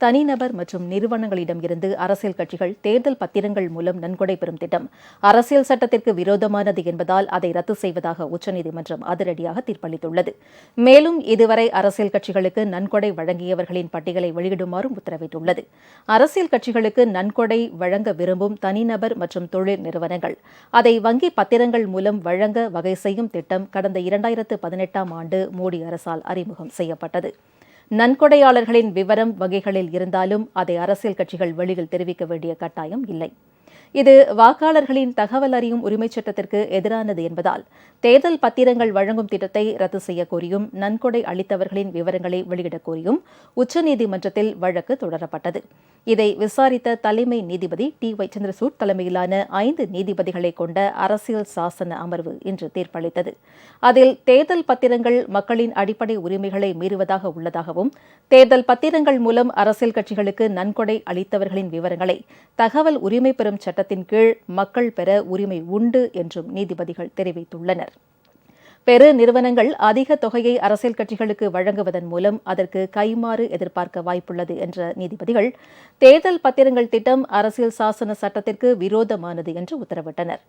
தனிநபர் மற்றும் நிறுவனங்களிடம் இருந்து அரசியல் கட்சிகள் தேர்தல் பத்திரங்கள் மூலம் நன்கொடை பெறும் திட்டம் அரசியல் சட்டத்திற்கு விரோதமானது என்பதால் அதை ரத்து செய்வதாக உச்சநீதிமன்றம் அதிரடியாக தீர்ப்பளித்துள்ளது. மேலும் இதுவரை அரசியல் கட்சிகளுக்கு நன்கொடை வழங்கியவர்களின் பட்டியலை வெளியிடுமாறும் உத்தரவிட்டுள்ளது. அரசியல் கட்சிகளுக்கு நன்கொடை வழங்க விரும்பும் தனிநபர் மற்றும் தொழில் நிறுவனங்கள் அதை வங்கி பத்திரங்கள் மூலம் வழங்க வகை செய்யும் திட்டம் கடந்த 2018ஆம் ஆண்டு மோடி அரசால் அறிமுகம் செய்யப்பட்டது. நன்கொடையாளர்களின் விவரம் வங்கிகளில் இருந்தாலும் அதை அரசியல் கட்சிகள் வெளியில் தெரிவிக்க வேண்டிய கட்டாயம் இல்லை. இது வாக்காளர்களின் தகவல் அறியும் உரிமைச் சட்டத்திற்கு எதிரானது என்பதால் தேர்தல் பத்திரங்கள் வழங்கும் திட்டத்தை ரத்து செய்ய கோரியும் நன்கொடை அளித்தவர்களின் விவரங்களை வெளியிடக் கோரியும் உச்சநீதிமன்றத்தில் வழக்கு தொடரப்பட்டது. இதை விசாரித்த தலைமை நீதிபதி TY சந்திரசூட் தலைமையிலான 5 நீதிபதிகளை கொண்ட அரசியல் சாசன அமர்வு இன்று தீர்ப்பளித்தது. அதில் தேர்தல் பத்திரங்கள் மக்களின் அடிப்படை உரிமைகளை மீறுவதாக உள்ளதாகவும் தேர்தல் பத்திரங்கள் மூலம் அரசியல் கட்சிகளுக்கு நன்கொடை அளித்தவர்களின் விவரங்களை தகவல் உரிமை பெறும் சட்டத்தின் கீழ் மக்கள் பெற உரிமை உண்டு என்றும் நீதிபதிகள் தெரிவித்துள்ளனர். பெரு நிறுவனங்கள் அதிக தொகையை அரசியல் கட்சிகளுக்கு வழங்குவதன் மூலம் அதற்கு கைமாறு எதிர்பார்க்க வாய்ப்புள்ளது என்ற நீதிபதிகள் தேர்தல் பத்திரங்கள் திட்டம் அரசியல் சாசன சட்டத்திற்கு விரோதமானது என்று உத்தரவிட்டனர்.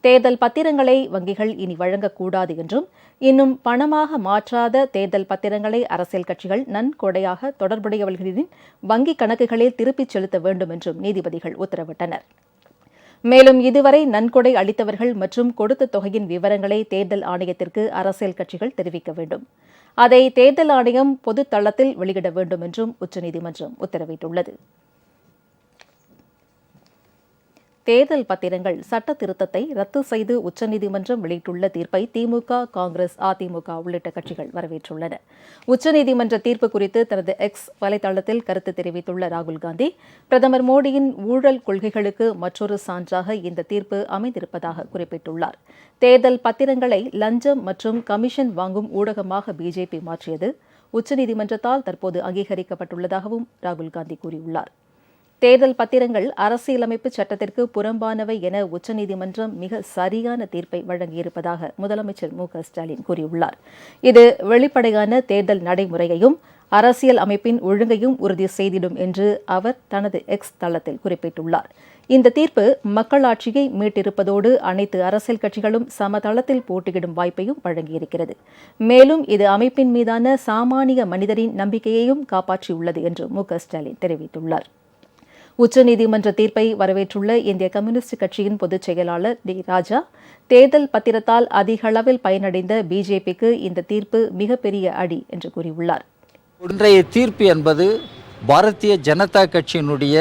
தேர்தல் பத்திரங்களை வங்கிகள் இனி வழங்கக்கூடாது என்றும் இன்னும் பணமாக மாற்றாத தேர்தல் பத்திரங்களை அரசியல் கட்சிகள் நன்கொடையாக தொடர்புடையவர்களின் வங்கிக் கணக்குகளில் திருப்பிச் செலுத்த வேண்டும் என்றும் நீதிபதிகள் உத்தரவிட்டனர். மேலும் இதுவரை நன்கொடை அளித்தவர்கள் மற்றும் கொடுத்த தொகையின் விவரங்களை தேர்தல் ஆணையத்திற்கு அரசியல் கட்சிகள் தெரிவிக்க வேண்டும். அதை தேர்தல் ஆணையம் பொதுத் தளத்தில் வெளியிட வேண்டும் என்றும் உச்சநீதிமன்றம் உத்தரவிட்டுள்ளது. தேர்தல் பத்திரங்கள் சட்ட திருத்தத்தை ரத்து செய்து உச்சநீதிமன்றம் வெளியிட்டுள்ள தீர்ப்பை திமுக, காங்கிரஸ், அதிமுக உள்ளிட்ட கட்சிகள் வரவேற்றுள்ளன. உச்சநீதிமன்ற தீர்ப்பு குறித்து தனது எக்ஸ் வலைதளத்தில் கருத்து தெரிவித்துள்ள ராகுல் காந்தி, பிரதமர் மோடியின் ஊழல் கொள்கைகளுக்கு மற்றொரு சான்றாக இந்த தீர்ப்பு அமைந்திருப்பதாக குறிப்பிட்டுள்ளார். தேர்தல் பத்திரங்களை லஞ்சம் மற்றும் கமிஷன் வாங்கும் ஊடகமாக பிஜேபி மாற்றியது உச்சநீதிமன்றத்தால் தற்போது அங்கீகரிக்கப்பட்டுள்ளதாகவும் ராகுல் காந்தி கூறியுள்ளார். தேர்தல் பத்திரங்கள் அரசியலமைப்பு சட்டத்திற்கு புறம்பானவை என உச்சநீதிமன்றம் மிக சரியான தீர்ப்பை வழங்கியிருப்பதாக முதலமைச்சர் மு.க.ஸ்டாலின் கூறியுள்ளார். இது வெளிப்படையான தேர்தல் நடைமுறையையும் அரசியல் அமைப்பின் ஒழுங்கையும் உறுதி செய்திடும் என்று அவர் தனது எக்ஸ் தளத்தில் குறிப்பிட்டுள்ளார். இந்த தீர்ப்பு மக்களாட்சியை மீட்டிருப்பதோடு அனைத்து அரசியல் கட்சிகளும் சமதளத்தில் போட்டியிடும் வாய்ப்பையும் வழங்கியிருக்கிறது. மேலும் இது அமைப்பின் மீதான சாமானிய மனிதரின் நம்பிக்கையையும் காப்பாற்றியுள்ளது என்று மு.க.ஸ்டாலின் தெரிவித்துள்ளார். உச்சநீதிமன்ற தீர்ப்பை வரவேற்றுள்ள இந்திய கம்யூனிஸ்ட் கட்சியின் பொதுச் செயலாளர் டி. ராஜா, தேர்தல் பத்திரத்தால் அதிக அளவில் பயனடைந்த பிஜேபிக்கு இந்த தீர்ப்பு மிகப்பெரிய அடி என்று கூறியுள்ளார். இன்றைய தீர்ப்பு என்பது பாரதிய ஜனதா கட்சியினுடைய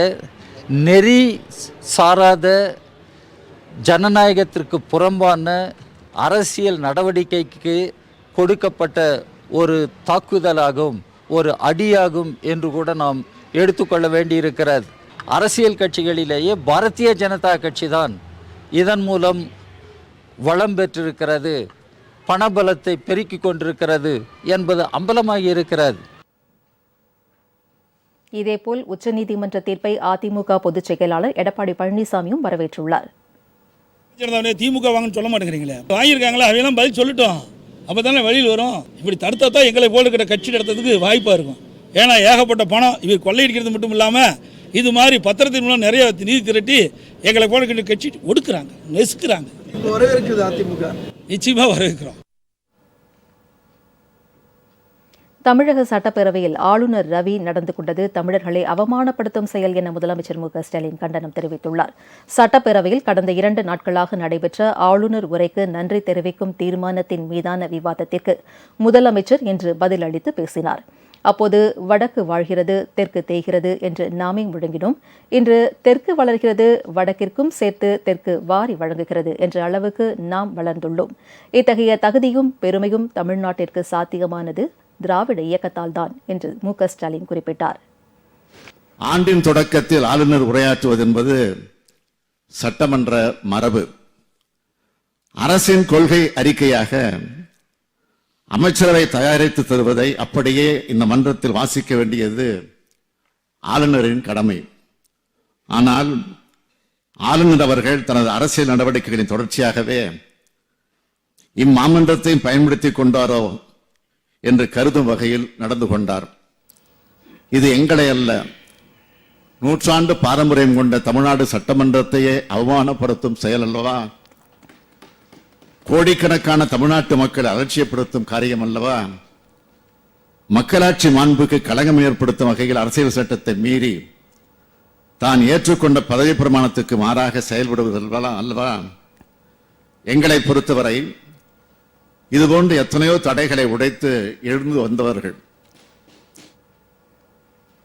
நெறி சாராத ஜனநாயகத்திற்கு புறம்பான அரசியல் நடவடிக்கைக்கு கொடுக்கப்பட்ட ஒரு தாக்குதலாகும், ஒரு அடியாகும் என்று கூட நாம் எடுத்துக்கொள்ள வேண்டியிருக்கிறது. அரசியல் கட்சிகளிலேயே பாரதிய ஜனதா கட்சி தான் இதன் மூலம் வளம் பெற்றிருக்கிறது, பணபலத்தை பெருக்கிக் கொண்டிருக்கிறது என்பது அம்பலமாகி இருக்கிறது. இதேபோல் உச்சநீதிமன்ற தீர்ப்பை அதிமுக பொதுச் செயலாளர் எடப்பாடி பழனிசாமியும் வரவேற்றுள்ளார். திமுக வாங்கன்னு சொல்ல மாட்டேங்கிறீங்களே, வாங்கியிருக்காங்களா, அவையெல்லாம் பதில் சொல்லட்டும், அப்போ தானே வெளியில் வரும். இப்படி தடுத்தா தான் எங்களை போல இருக்கிற கட்சி நடத்துறதுக்கு வாய்ப்பாக இருக்கும். ஏன்னா ஏகப்பட்ட பணம் இவர் கொள்ளையடிக்கிறது மட்டும் இல்லாமல் இது மாதிரி பத்திரத்தின் மூலம் நிறைய நிதி திரட்டி எங்களை போல கட்சி ஒடுக்குறாங்க, நெசுக்குறாங்க. நிச்சயமாக வரவேற்கிறோம். தமிழக சட்டப்பேரவையில் ஆளுநர் ரவி நடந்து கொண்டது தமிழர்களை அவமானப்படுத்தும் செயல் என முதலமைச்சர் மு.க.ஸ்டாலின் கண்டனம் தெரிவித்துள்ளார். சட்டப்பேரவையில் கடந்த 2 நாட்களாக நடைபெற்ற ஆளுநர் உரைக்கு நன்றி தெரிவிக்கும் தீர்மானத்தின் மீதான விவாதத்திற்கு முதலமைச்சர் இன்று பதிலளித்து பேசினார். அப்போது வடக்கு வாழ்கிறது, தெற்கு தேய்கிறது என்று நாமே முழங்கினோம். இன்று தெற்கு வளர்கிறது, வடக்கிற்கும் சேர்த்து தெற்கு வாரி வழங்குகிறது என்ற அளவுக்கு நாம் வளர்ந்துள்ளோம். இத்தகைய தகுதியும் பெருமையும் தமிழ்நாட்டிற்கு சாத்தியமானது திராவிட இயக்கத்தால் தான் என்று மு.க.ஸ்டாலின் குறிப்பிட்டார். ஆண்டின் தொடக்கத்தில் ஆளுநர் உரையாற்றுவது என்பது சட்டமன்ற மரபு. அரசின் கொள்கை அறிக்கையாக அமைச்சரவை தயாரித்து தருவதை அப்படியே இந்த மன்றத்தில் வாசிக்க வேண்டியது ஆளுநரின் கடமை. ஆனால் ஆளுநர் அவர்கள் தனது அரசியல் நடவடிக்கைகளின் தொடர்ச்சியாகவே இம்மாமன்றத்தை பயன்படுத்திக் கொண்டாரோ என்று கருதும் வகையில் நடந்து கொண்டார். இது எங்களை அல்ல, நூற்றாண்டு பாரம்பரியம் கொண்ட தமிழ்நாடு சட்டமன்றத்தையே அவமானப்படுத்தும் செயல் அல்லவா? கோடிக்கணக்கான தமிழ்நாட்டு மக்களை அலட்சியப்படுத்தும் காரியம் அல்லவா? மக்களாட்சி மாண்புக்கு களங்கம் ஏற்படுத்தும் வகையில் அரசியல் சட்டத்தை மீறி தான் ஏற்றுக்கொண்ட பதவி பிரமாணத்துக்கு மாறாக செயல்படுவது அல்லவா? எங்களை பொறுத்தவரை இதுபோன்று எத்தனையோ தடைகளை உடைத்து எழுந்து வந்தவர்கள்.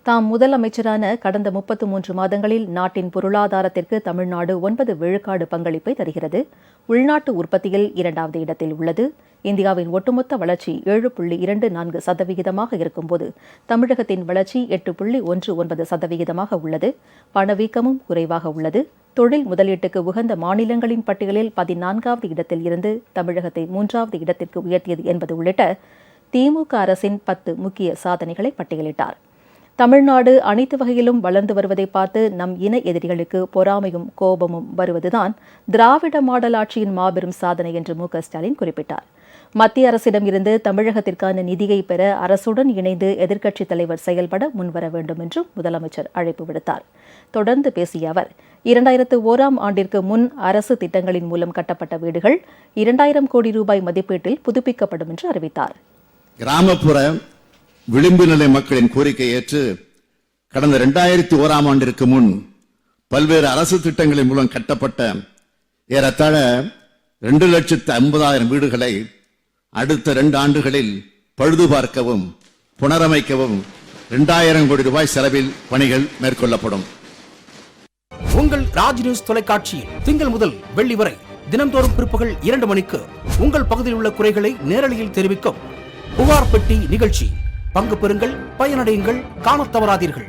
தாம் முதலமைச்சரான கடந்த 33 மாதங்களில் நாட்டின் பொருளாதாரத்திற்கு தமிழ்நாடு 9 விழுக்காடு பங்களிப்பை தருகிறது. உள்நாட்டு உற்பத்தியில் 2வது இடத்தில் உள்ளது. இந்தியாவின் ஒட்டுமொத்த வளர்ச்சி 7.24% இருக்கும்போது தமிழகத்தின் வளர்ச்சி 8.19% உள்ளது. பணவீக்கமும் குறைவாக உள்ளது. தொழில் முதலீட்டுக்கு உகந்த மாநிலங்களின் பட்டியலில் 14வது இடத்தில் இருந்து தமிழகத்தை 3வது இடத்திற்கு உயர்த்தியது என்பது உள்ளிட்ட திமுக அரசின் 10 முக்கிய சாதனைகளை பட்டியலிட்டார். தமிழ்நாடு அனைத்து வகையிலும் வளர்ந்து வருவதை பார்த்து நம் இன எதிரிகளுக்கு பொறாமையும் கோபமும் வருவதுதான் திராவிட மாடல் ஆட்சியின் மாபெரும் சாதனை என்று மு க ஸ்டாலின் குறிப்பிட்டார். மத்திய அரசிடம் இருந்து தமிழகத்திற்கான நிதியை பெற அரசுடன் இணைந்து எதிர்க்கட்சித் தலைவர் செயல்பட முன்வர வேண்டும் என்றும் முதலமைச்சர் அழைப்பு விடுத்தார். தொடர்ந்து பேசிய அவர் 2001ஆம் ஆண்டிற்கு முன் அரசு திட்டங்களின் மூலம் கட்டப்பட்ட வீடுகள் 2000 கோடி ரூபாய் மதிப்பீட்டில் புதுப்பிக்கப்படும் என்று அறிவித்தார். கிராமப்புற விளிம்பு நிலை மக்களின் கோரிக்கை ஏற்று கடந்த 2001ஆம் ஆண்டிற்கு முன் பல்வேறு அரசு திட்டங்களின் மூலம் கட்டப்பட்ட ஏறத்தாழ 2,50,000 வீடுகளை அடுத்த 2 ஆண்டுகளில் பழுது பார்க்கவும் புனரமைக்கவும் 2000 கோடி ரூபாய் செலவில் பணிகள் மேற்கொள்ளப்படும். உங்கள் ராஜ் நியூஸ் தொலைக்காட்சியில் திங்கள் முதல் வெள்ளி வரை தினந்தோறும் பிற்பகல் 2 மணிக்கு உங்கள் பகுதியில் உள்ள குறைகளை நேரலையில் தெரிவிக்கும் புகார் பெட்டி நிகழ்ச்சி. பங்கு பெறுங்கள், பயனடையுங்கள், காணத் தவறாதீர்கள்.